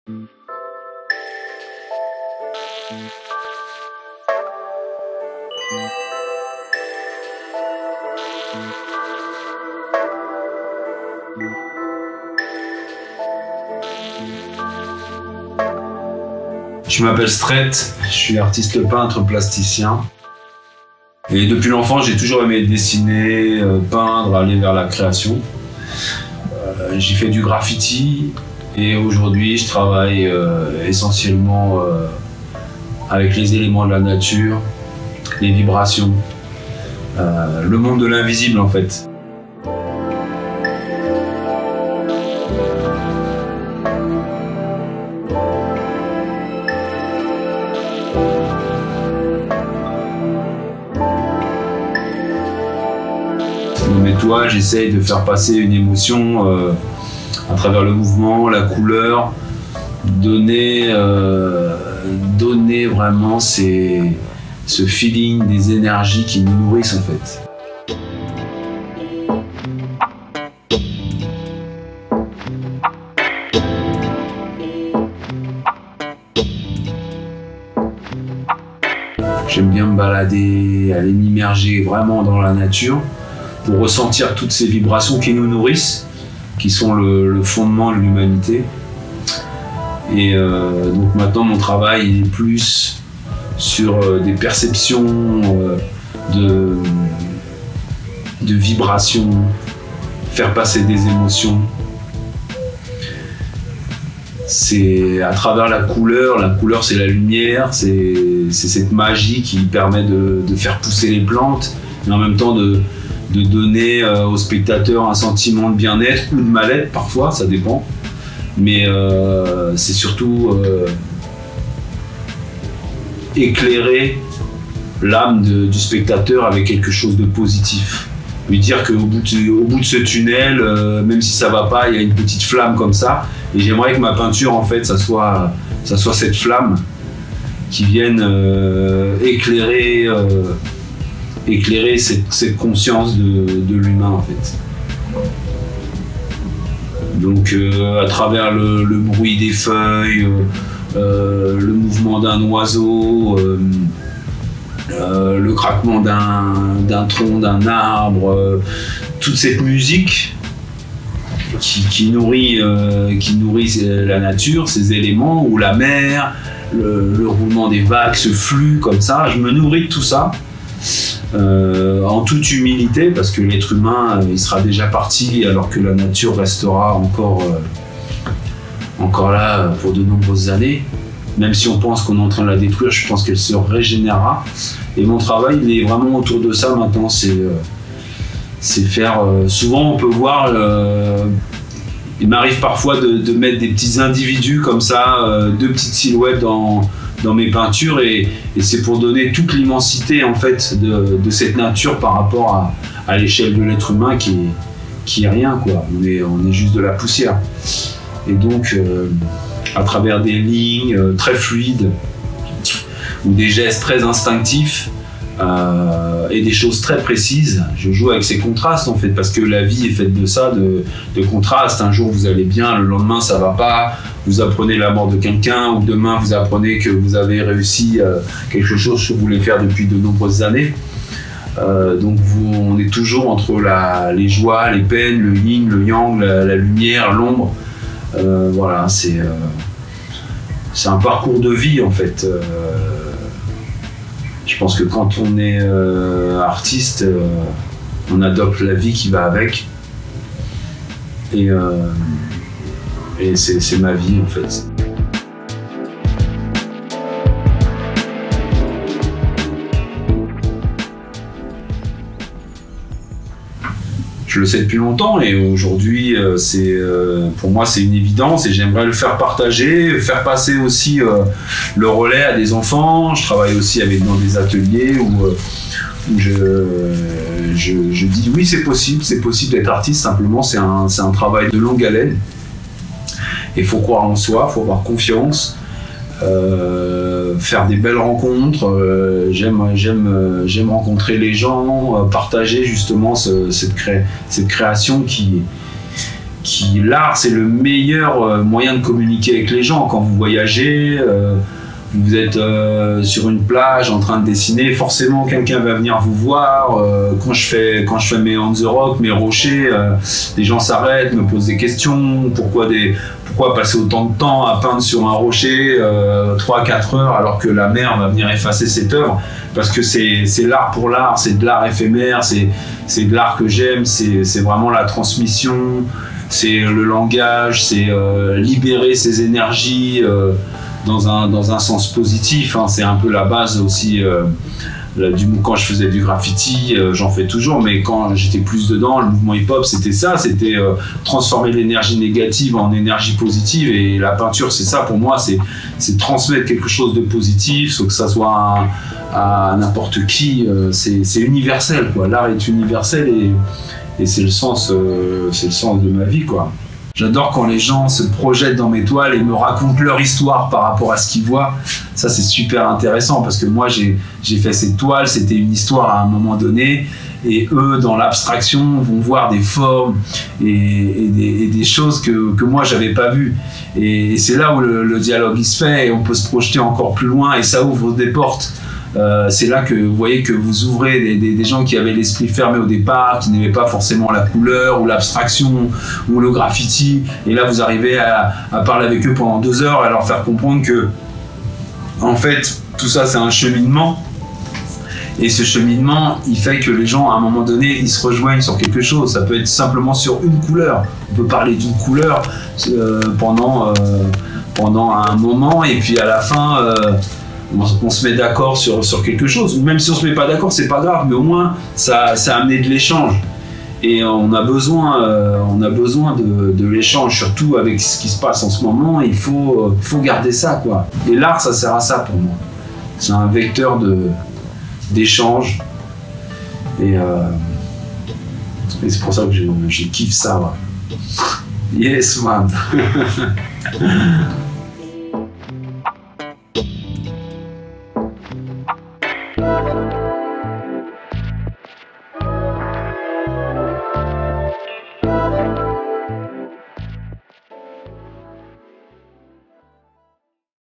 Je m'appelle Stret, je suis artiste peintre plasticien. Et depuis l'enfance, j'ai toujours aimé dessiner, peindre, aller vers la création. J'ai fait du graffiti et aujourd'hui, je travaille essentiellement avec les éléments de la nature, les vibrations, le monde de l'invisible en fait. Dans mes toiles, j'essaye de faire passer une émotion à travers le mouvement, la couleur, donner vraiment ce feeling des énergies qui nous nourrissent en fait. J'aime bien me balader, aller m'immerger vraiment dans la nature pour ressentir toutes ces vibrations qui nous nourrissent, qui sont le fondement de l'humanité. Et donc maintenant mon travail est plus sur des perceptions de vibrations, faire passer des émotions. C'est à travers la couleur c'est la lumière, c'est cette magie qui permet de faire pousser les plantes, mais en même temps de donner au spectateur un sentiment de bien-être ou de mal-être parfois, ça dépend. Mais c'est surtout éclairer l'âme du spectateur avec quelque chose de positif. Lui dire qu'au bout de ce tunnel, même si ça va pas, il y a une petite flamme comme ça. Et j'aimerais que ma peinture, en fait, ça soit cette flamme qui vienne éclairer cette conscience de l'humain, en fait. Donc à travers le bruit des feuilles, le mouvement d'un oiseau, le craquement d'un tronc, d'un arbre, toute cette musique qui nourrit la nature, ces éléments, ou la mer, le roulement des vagues, ce flux comme ça, je me nourris de tout ça. En toute humilité, parce que l'être humain il sera déjà parti alors que la nature restera encore là pour de nombreuses années. Même si on pense qu'on est en train de la détruire, je pense qu'elle se régénérera. Et mon travail il est vraiment autour de ça maintenant, c'est faire... souvent on peut voir... il m'arrive parfois de mettre des petits individus comme ça, deux petites silhouettes dans mes peintures, et c'est pour donner toute l'immensité en fait de cette nature par rapport à l'échelle de l'être humain qui est rien, quoi. On est juste de la poussière. Et donc à travers des lignes très fluides ou des gestes très instinctifs et des choses très précises, je joue avec ces contrastes en fait, parce que la vie est faite de ça, de contrastes. Un jour vous allez bien, le lendemain ça va pas, vous apprenez la mort de quelqu'un, ou demain vous apprenez que vous avez réussi quelque chose que vous voulez faire depuis de nombreuses années. Donc on est toujours entre les joies, les peines, le yin, le yang, la lumière, l'ombre. Voilà, c'est un parcours de vie en fait. Je pense que quand on est artiste, on adopte la vie qui va avec. Et c'est ma vie en fait. Je le sais depuis longtemps, et aujourd'hui pour moi c'est une évidence, et j'aimerais le faire partager, faire passer aussi le relais à des enfants. Je travaille aussi dans des ateliers où je dis oui, c'est possible d'être artiste, simplement c'est un travail de longue haleine. Il faut croire en soi, il faut avoir confiance, faire des belles rencontres. J'aime rencontrer les gens, partager justement cette création qui l'art, c'est le meilleur moyen de communiquer avec les gens. Quand vous voyagez, vous êtes sur une plage en train de dessiner, forcément quelqu'un va venir vous voir. Quand je fais mes on the rock, mes rochers, les gens s'arrêtent, me posent des questions. Pourquoi passer autant de temps à peindre sur un rocher 3-4 heures alors que la mer va venir effacer cette œuvre? Parce que c'est l'art pour l'art, c'est de l'art éphémère, c'est de l'art que j'aime, c'est vraiment la transmission, c'est le langage, c'est libérer ses énergies dans un sens positif, hein. C'est un peu la base aussi quand je faisais du graffiti, j'en fais toujours, mais quand j'étais plus dedans, le mouvement hip-hop, c'était ça, c'était transformer l'énergie négative en énergie positive, et la peinture, c'est ça pour moi, c'est transmettre quelque chose de positif, sauf que ça soit à n'importe qui, c'est universel, quoi. L'art est universel et c'est le sens de ma vie, quoi. J'adore quand les gens se projettent dans mes toiles et me racontent leur histoire par rapport à ce qu'ils voient. Ça, c'est super intéressant parce que moi, j'ai fait cette toile, c'était une histoire à un moment donné. Et eux, dans l'abstraction, vont voir des formes et des choses que moi, j'avais pas vues. Et c'est là où le dialogue il se fait et on peut se projeter encore plus loin et ça ouvre des portes. C'est là que vous voyez que vous ouvrez des gens qui avaient l'esprit fermé au départ, qui n'aimaient pas forcément la couleur ou l'abstraction ou le graffiti, et là vous arrivez à parler avec eux pendant 2 heures et à leur faire comprendre que en fait tout ça c'est un cheminement, et ce cheminement il fait que les gens à un moment donné ils se rejoignent sur quelque chose. Ça peut être simplement sur une couleur, on peut parler d'une couleur pendant un moment et puis à la fin on se met d'accord sur quelque chose. Même si on se met pas d'accord, c'est pas grave, mais au moins ça a amené de l'échange. Et on a besoin de l'échange, surtout avec ce qui se passe en ce moment. Il faut garder ça, quoi. Et l'art, ça sert à ça pour moi. C'est un vecteur d'échange. Et c'est pour ça que je kiffe ça. Ouais. Yes, man.